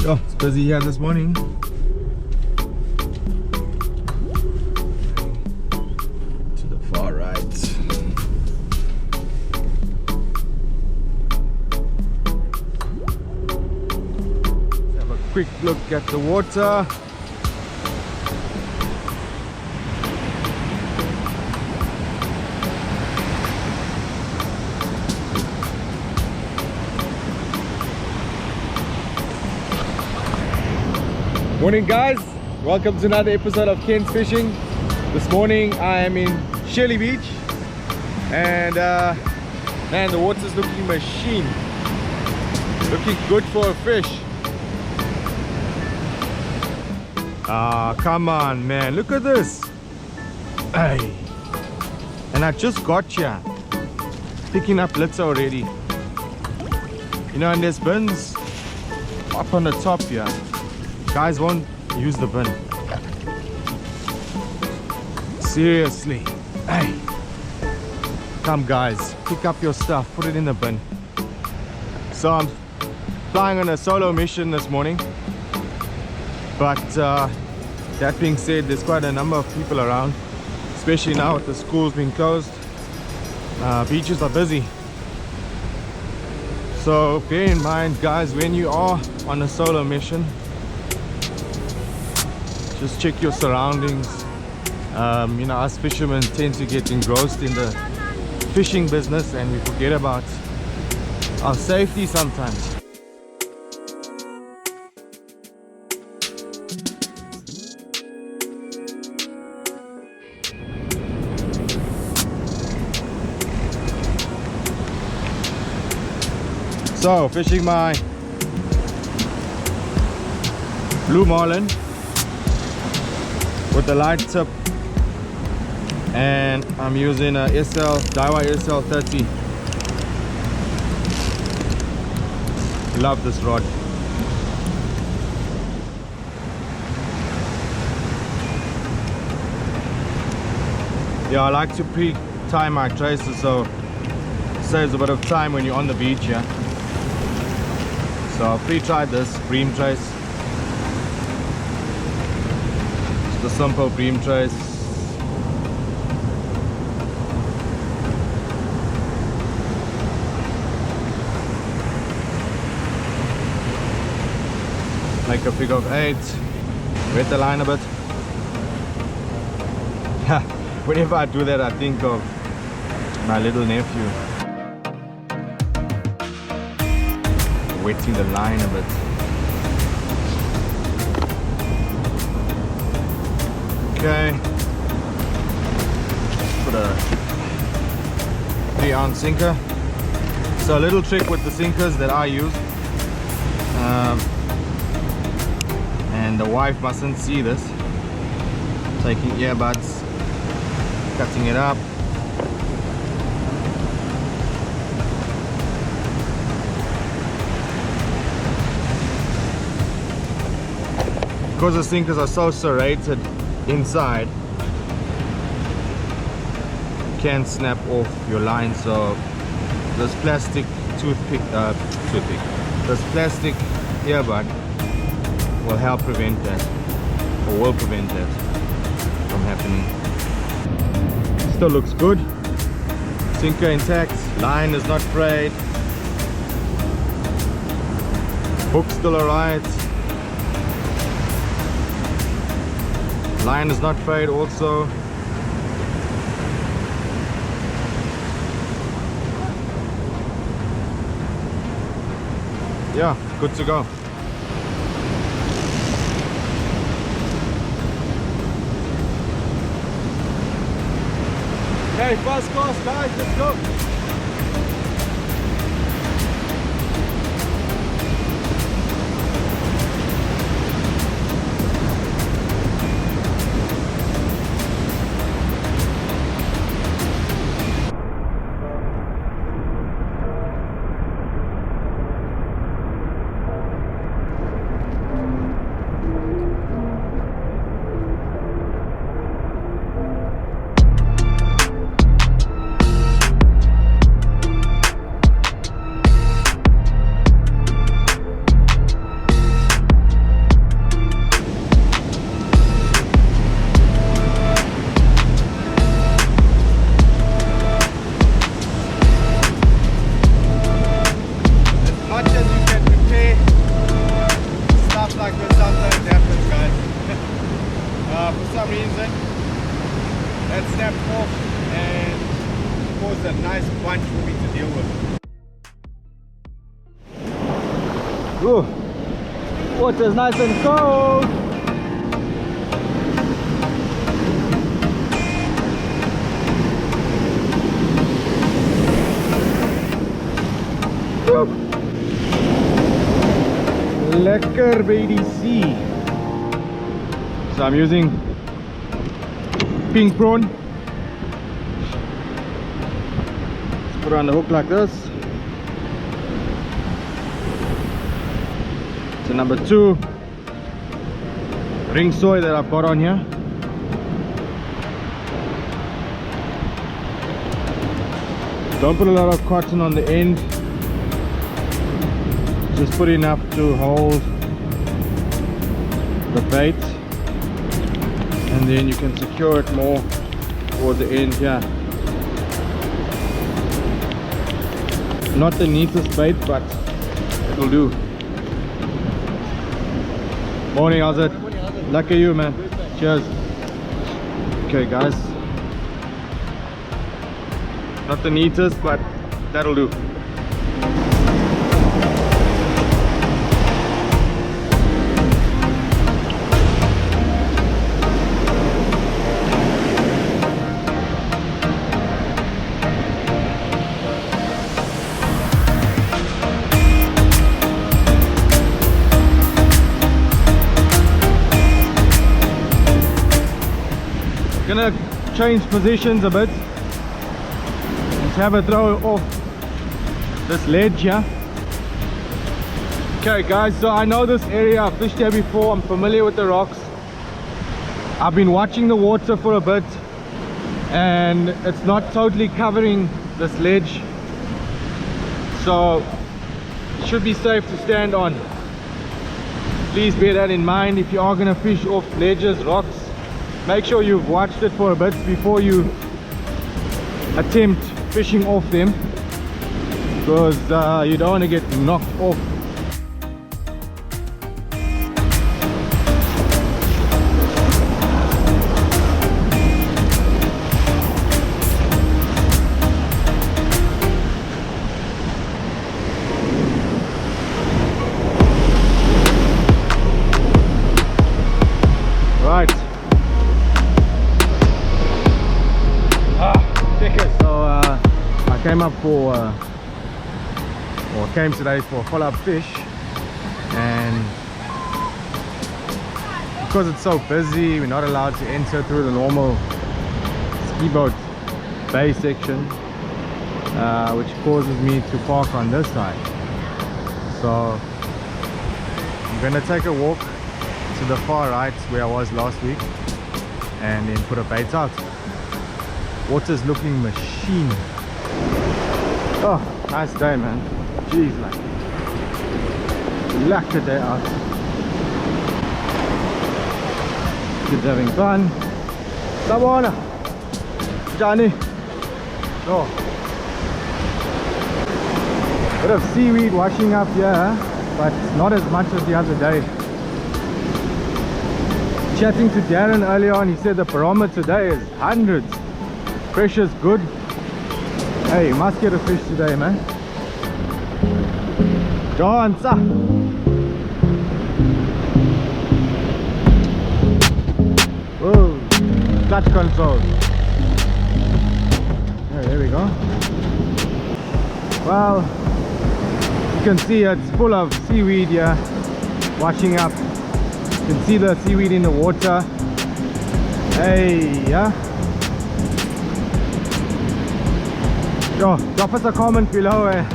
Oh, it's busy here this morning. To the far right. Let's have a quick look at the water. Morning guys, welcome to another episode of Ken's Fishing. This morning I am in Shelly Beach and man, the water's looking machine, looking good for a fish. Come on man, look at this. Hey, and I just got ya picking up litter already, you know, and there's bins up on the top here. Guys won't use the bin. Seriously. Hey. Come guys, pick up your stuff, put it in the bin. So I'm flying on a solo mission this morning. But that being said, there's quite a number of people around. Especially now with the schools being closed. Beaches are busy. So bear in mind guys, when you are on a solo mission, just check your surroundings. You know, us fishermen tend to get engrossed in the fishing business and we forget about our safety sometimes. So, fishing my blue marlin with the light tip, and I'm using a Daiwa SL30. Love this rod. Yeah, I like to pre-tie my traces so it saves a bit of time when you're on the beach. Yeah, so I pre-tied this bream trace. The simple bream trace. Make a figure of 8. Wet the line a bit. Whenever I do that I think of my little nephew. Wetting the line a bit. Okay, put a 3-ounce sinker. So a little trick with the sinkers that I use, and the wife mustn't see this. Taking earbuds, cutting it up. Because the sinkers are so serrated inside, you can snap off your line, so this plastic this plastic earbud will help prevent that, or will prevent that from happening. Still looks good, sinker intact, line is not frayed, hook still alright. Line is not frayed also. Yeah, good to go. Okay, first cast guys, let's go. bunch for me to deal with. Ooh, water's nice and cold. Lekker by die sea. So I'm using pink prawn. Let's put it on the hook like this. So number 2 ring soy that I've got on here. Don't put a lot of cotton on the end. Just put enough to hold the bait, and then you can secure it more toward the end here. Not the neatest bait, but it will do. Morning, how's it? Lucky you, man. Cheers. Okay, guys. Not the neatest, but that'll do. Gonna change positions a bit. Let's have a throw off this ledge here. Okay guys, so I know this area, I've fished here before, I'm familiar with the rocks. I've been watching the water for a bit and it's not totally covering this ledge, so it should be safe to stand on. Please bear that in mind if you are gonna fish off ledges, rocks. Make sure you've watched it for a bit before you attempt fishing off them, because you don't want to get knocked off. Right. I came up for or came today for a follow-up fish, and because it's so busy we're not allowed to enter through the normal ski boat bay section, which causes me to park on this side. So I'm gonna take a walk to the far right where I was last week and then put a bait out. Water's looking machine. Oh, nice day, man. Jeez, like, lekker day out. Kids having fun. Sabona, Johnny. Oh, bit of seaweed washing up here, but not as much as the other day. Chatting to Darren earlier on, he said the barometer today is hundreds. Pressure's good. Hey, you must get a fish today, man. John, sir. Whoa, clutch control. Yeah, there we go. Well, you can see it's full of seaweed here, washing up. You can see the seaweed in the water. Hey, yeah. Yo, drop us a comment below and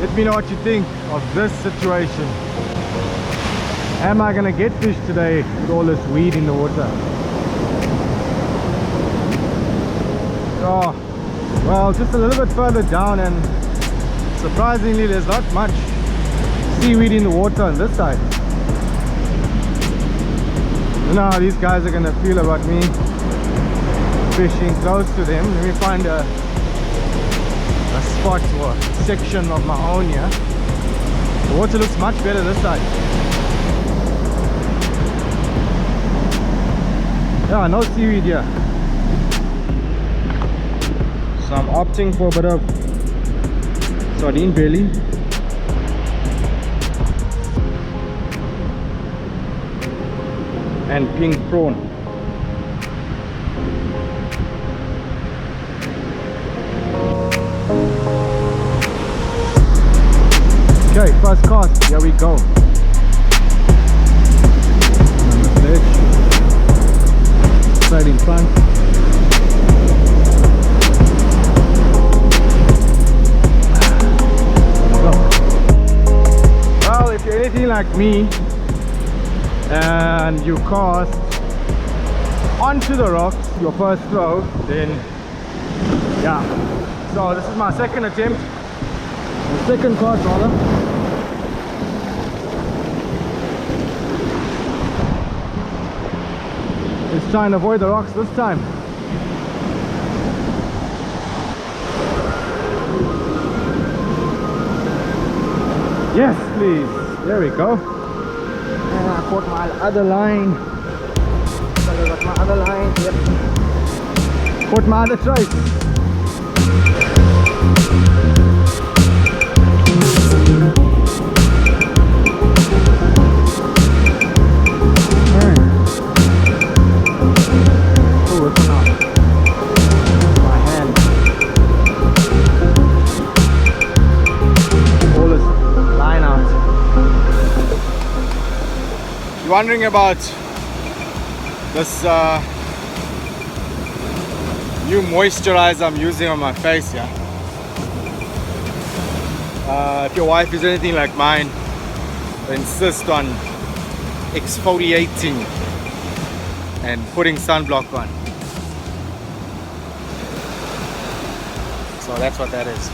let me know what you think of this situation. Am I gonna get fish today with all this weed in the water? Oh, well, just a little bit further down, and surprisingly there's not much seaweed in the water on this side. You know how these guys are gonna feel about me fishing close to them. Let me find a spot or a section of my own here. The water looks much better this side. Yeah, no seaweed here. So I'm opting for a bit of Sardine belly. And pink prawn. Okay, first cast, here we go. On the ledge, straight in front. Well, if you're anything like me and you cast onto the rocks your first throw, then yeah. So this is my second attempt, the second cast rather. Let's try and avoid the rocks this time. Yes, please. There we go. And I caught my other line. I got my other line. Yep. Caught my other trace. Wondering about this new moisturizer I'm using on my face, yeah. If your wife is anything like mine, they insist on exfoliating and putting sunblock on. So that's what that is.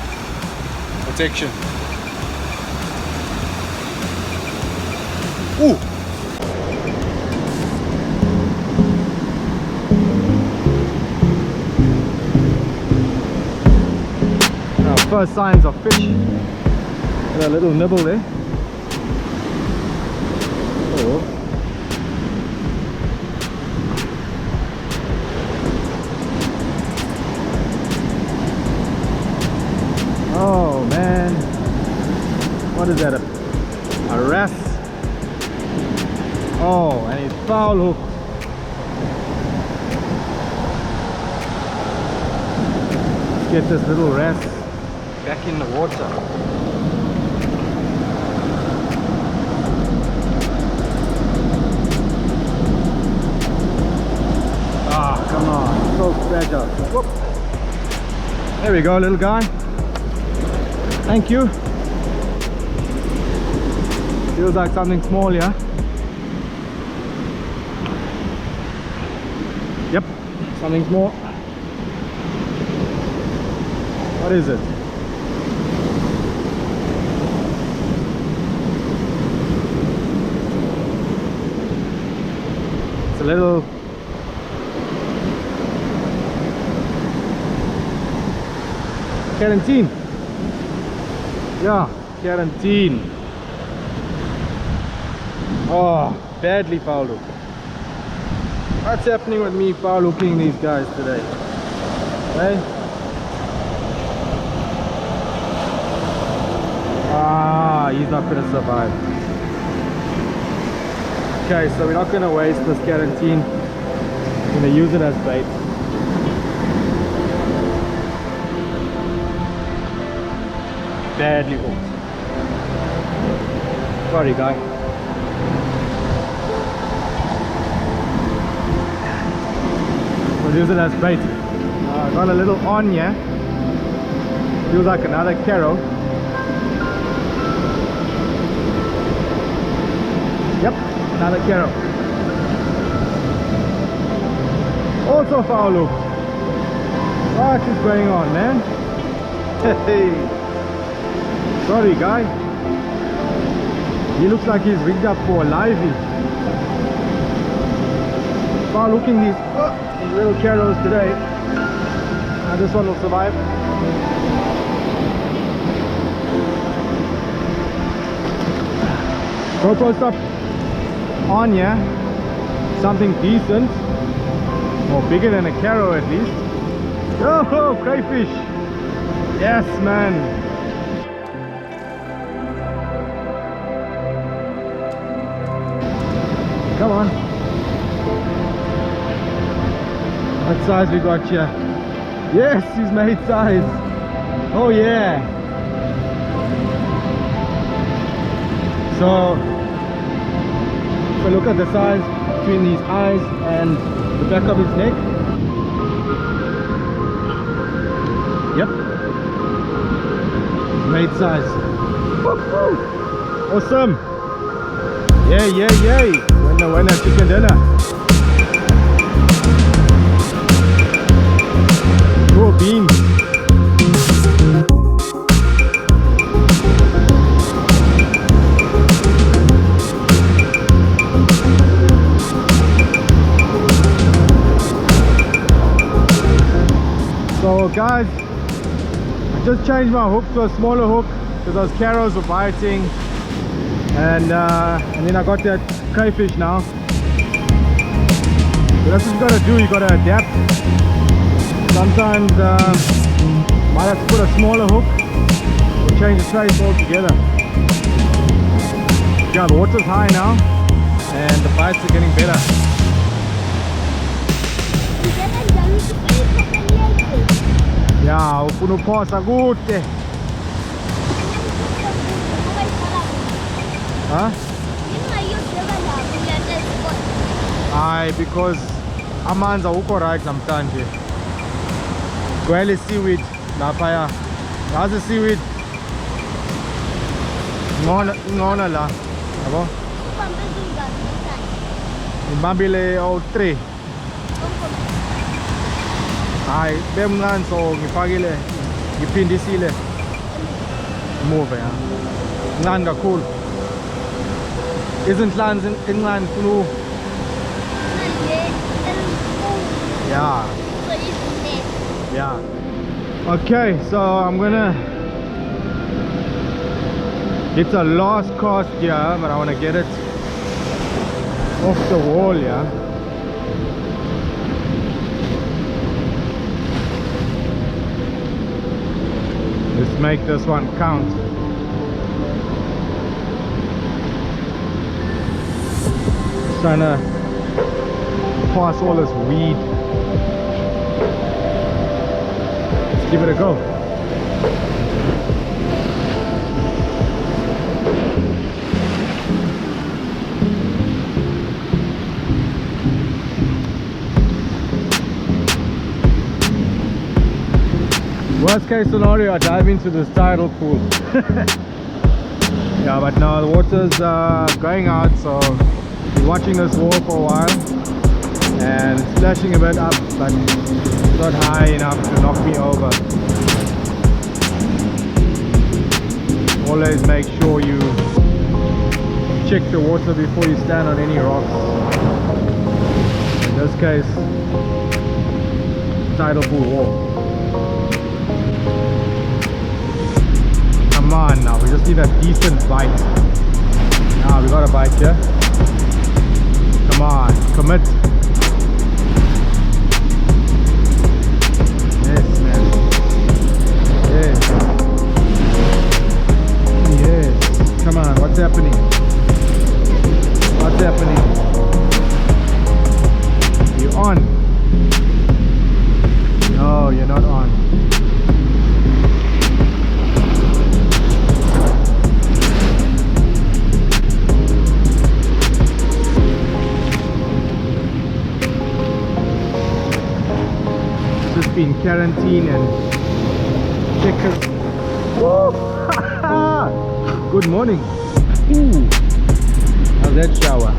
Protection. Ooh! First signs of fish. Got a little nibble there. Oh. Oh man, what is that? A wrasse. Oh, and it's foul hooked. Let's get this little wrasse back in the water. Ah, come on, so fragile. Whoop. There we go, little guy. Thank you. Feels like something small, yeah? Yep, something small. What is it? Little quarantine. Yeah, quarantine. Oh, badly foul hook. What's happening with me foul hooking these guys today? Hey? Ah, he's not gonna survive. Okay, so we're not going to waste this quarantine. We're going to use it as bait. Badly hooked. Sorry, guy. We'll use it as bait. Got a little on here. Feels like another carrow. Yep. Another carrow. Also foul hook. What is going on, man? Hey. Sorry, guy. He looks like he's rigged up for a livey. Foul hooking these little carrows today. And this one will survive. GoPro stuff on here, something decent, or bigger than a carrow at least. Oh, crayfish! Yes, man. Come on. What size we got here? Yes, he's made size. Oh yeah. So look at the size between his eyes and the back of his neck. Yep. Made size. Woo-hoo. Awesome. Yay, yay, yay. Winner, chicken dinner. Oh, beans. So guys, I just changed my hook to a smaller hook because those carrows were biting, and then I got that crayfish now. So that's what you gotta do, you gotta adapt. Sometimes might have to put a smaller hook or change the trace altogether. Yeah, the water's high now and the bites are getting better. Yeah, ufuna uphosa kude. Huh? Aye, because amanzi awukho right namhlanje. Gwele seaweed laphaya. Yazi seaweed. Ngona la. Yabo? Ngibambile 03. Hayi bemncane so ngifakile ngiphindisile move ya ncane kakhulu izinhlanzi encane funu yeah. Okay, so I'm gonna, it's a last cast here, but I want to get it off the wall, yeah. Let's make this one count. Just trying to pass all this weed. Let's give it a go. Worst case scenario, I dive into this tidal pool. Yeah, but now the water's going out, so I'm watching this wall for a while and it's splashing a bit up, but it's not high enough to knock me over. Always make sure you check the water before you stand on any rocks. In this case, tidal pool wall. Come on now, we just need a decent bite. Now we got a bite here. Come on, commit. Yes, man. Yes. Yes. Come on, what's happening? What's happening? You on? No, you're not on. In quarantine and checkers. Good morning. Ooh, how's that shower?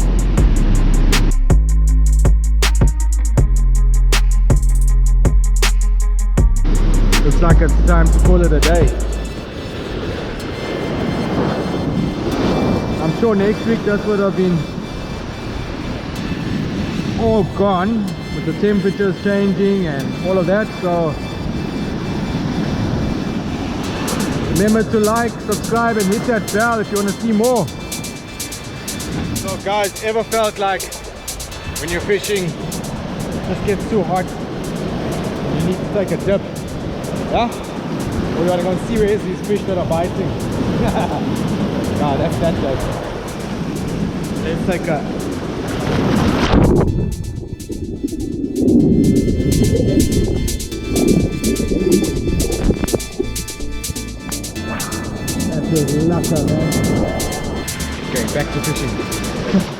Looks like it's time to call it a day. I'm sure next week this would have been all gone, with the temperatures changing and all of that. So remember to like, subscribe and hit that bell if you want to see more. So guys, ever felt like when you're fishing it just gets too hot and you need to take a dip? Yeah? Or you want to go and see where is these fish that are biting? Yeah, that's that guys. Let's take a Okay, back to fishing.